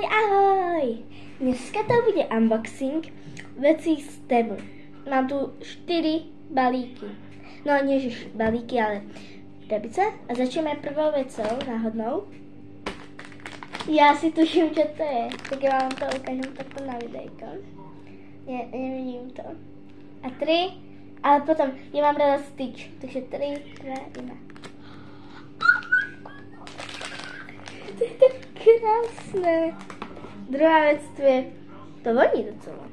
ahoj! Dneska to bude unboxing vecí z Temu. Mám tu 4 balíky. No nie že balíky, ale krabice. A začneme prvou vecou, náhodnou. Ja si tuším, čo to je. Tak ja vám to ukážem takto na videjko. Nevidím to. A 3, ale potom, ja mám rada Stitch. Takže 3, 2, 1. To je tak krásne. Druhá vec tu je, to voní docela.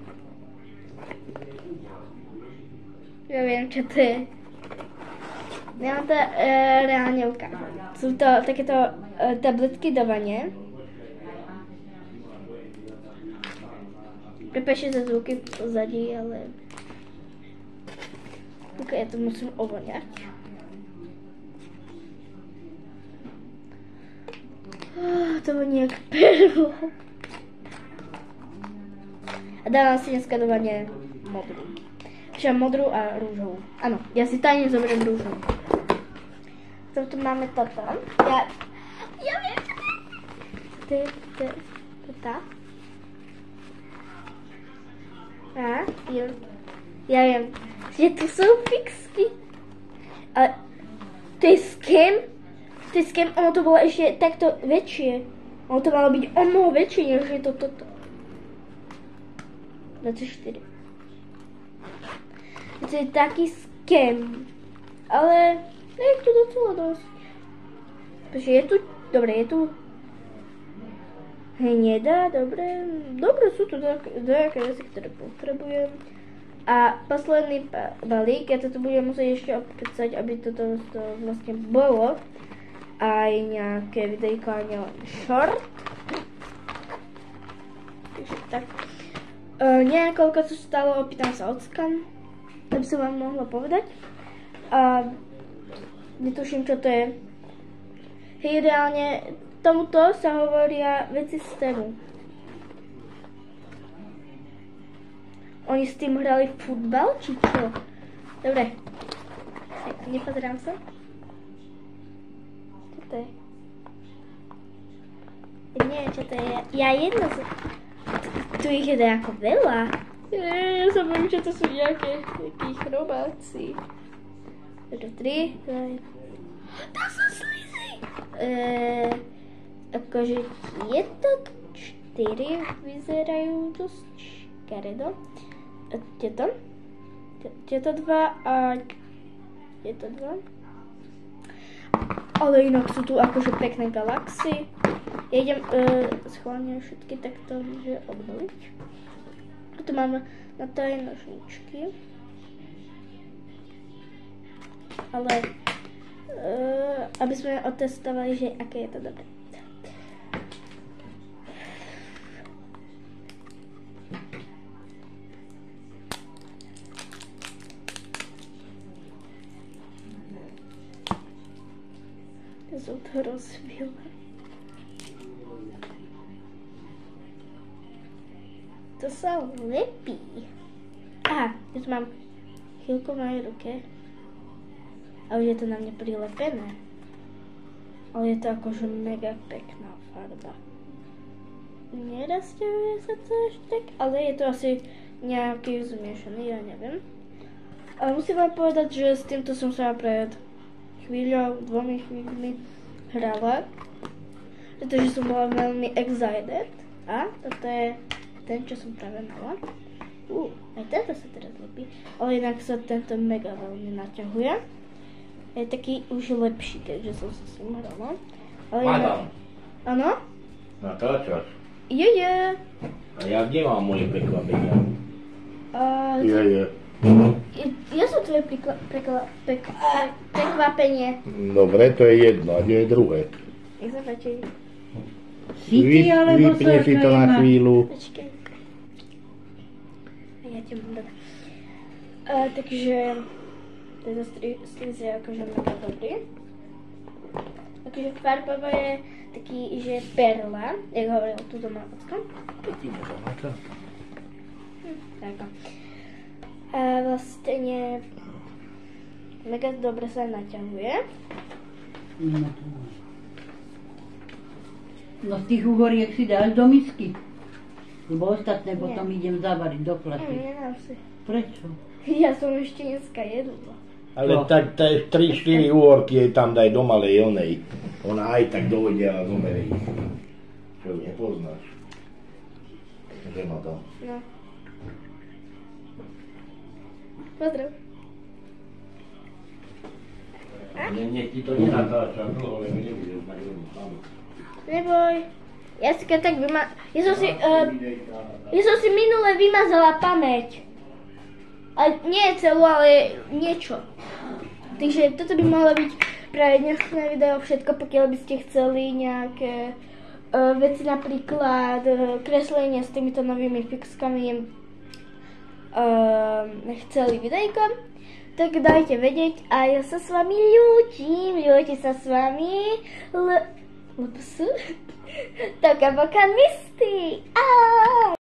Ja viem, čo to je. Ja vám to reálne ukážem. Sú to takéto tabletky do vane. Prepáčte za zvuky v pozadí, ale... Ok, ja to musím ovoňať. To voní jak perlo. A dávam si dneska do vane modrú. Čiže modrú a rúžovú. Áno, ja si tajne zoberiem rúžovú. Potom tu máme toto. Ja viem, čo to je. To je tá. A, ja viem, že tu sú fixky. Ale to je scam. To je scam, ono to bolo ešte takto väčšie. Ono to malo byť o mnoho väčšie, než je to toto. 24. To je taký scam. Ale je tu docela dosť. Takže je tu, dobre, je tu hnedá, dobre. Dobre, sú tu nejaké veci, ktoré potrebujem. A posledný balík, ja to tu budem musieť ešte obkecať, aby toto vlastne bolo. Aj nejaké videjko, aj nejaký short. Takže tak. Neviem, koľko to stalo, opýtam sa ockam, aby som vám mohla povedať. A netuším, čo to je. Hej, reálne tomuto sa hovoria veci z Temu. Oni s tým hrali futbal, či čo? Dobre. Nepozerám sa. Čo to je? Neviem, čo to je. Ja jedno z... Tu ich je nejako veľa. Ja sa bojím, že to sú nejakí chrobáci. Takže 3, 2, 1. To sú slizy! Akože tieto 4 vyzerajú dosť škaredo. Tieto 2 a tieto 2. Ale inak sú tu akože pekné galaxie. Ja idem schválne všetky takto že obnoviť. A tu máme na to aj nožničky. Ale aby sme otestovali, že aké je to dobré. Ja som to rozbila. To sa lepí. Aha, ja tu mám chvíľku v mojej ruke. A už je to na mne prilepené. Ale je to akože mega pekná farba. Nerasťahuje sa to až tak, ale je to asi nejaký zmiešaný, ja neviem. Ale musím vám povedať, že s týmto som sa pred chvíľou, 2 chvíľmi hrala. Pretože som bola veľmi excited. A toto je ten, čo som práve mala. Aj tento sa teraz lepí. Ale inak sa tento mega veľmi naťahuje. Je taký už lepší, keďže som sa s ním hrala. Madam. Áno? Natáčaš? Je. A ja kde mám moje prekvapenia? Je. Ja som tvoje prekvapenie. Dobre, to je jedno. A kde je druhé? Nech sa páči. Cíti, alebo Vypni si to na chvíľu. Počkej. Ja ti mám dať. Takže tento striz je akože mega dobrý. Takže farbovo je taký, že perla, jak hovoril tu doma ocko. Tak. A vlastne mega dobre sa naťahuje. No z tých uhoriek si dáš do misky. Lebo ostatné potom idem zavariť do fľaše. Nedám si. Prečo? Ja som ešte dneska jedla. Ale tak 3-4 úhorky jej tam daj do malej onej. Ona aj tak dojde a zomerí. Čo ju nepoznáš? Kde ma to? No. Pozdrav. Nech ti to nenatáča dlho, lebo nebudeš mať jednu samu. Neboj. Ja si keď tak ja som si minule vymazala pamäť. A nie celú, ale niečo. Takže toto by mohlo byť pre dnešné video všetko, pokiaľ by ste chceli nejaké veci, napríklad kreslenie s týmito novými fixkami, chceli videjko, tak dajte vedieť a ja sa s vami ľúčim, ľúči sa s vami, Taká boka misty.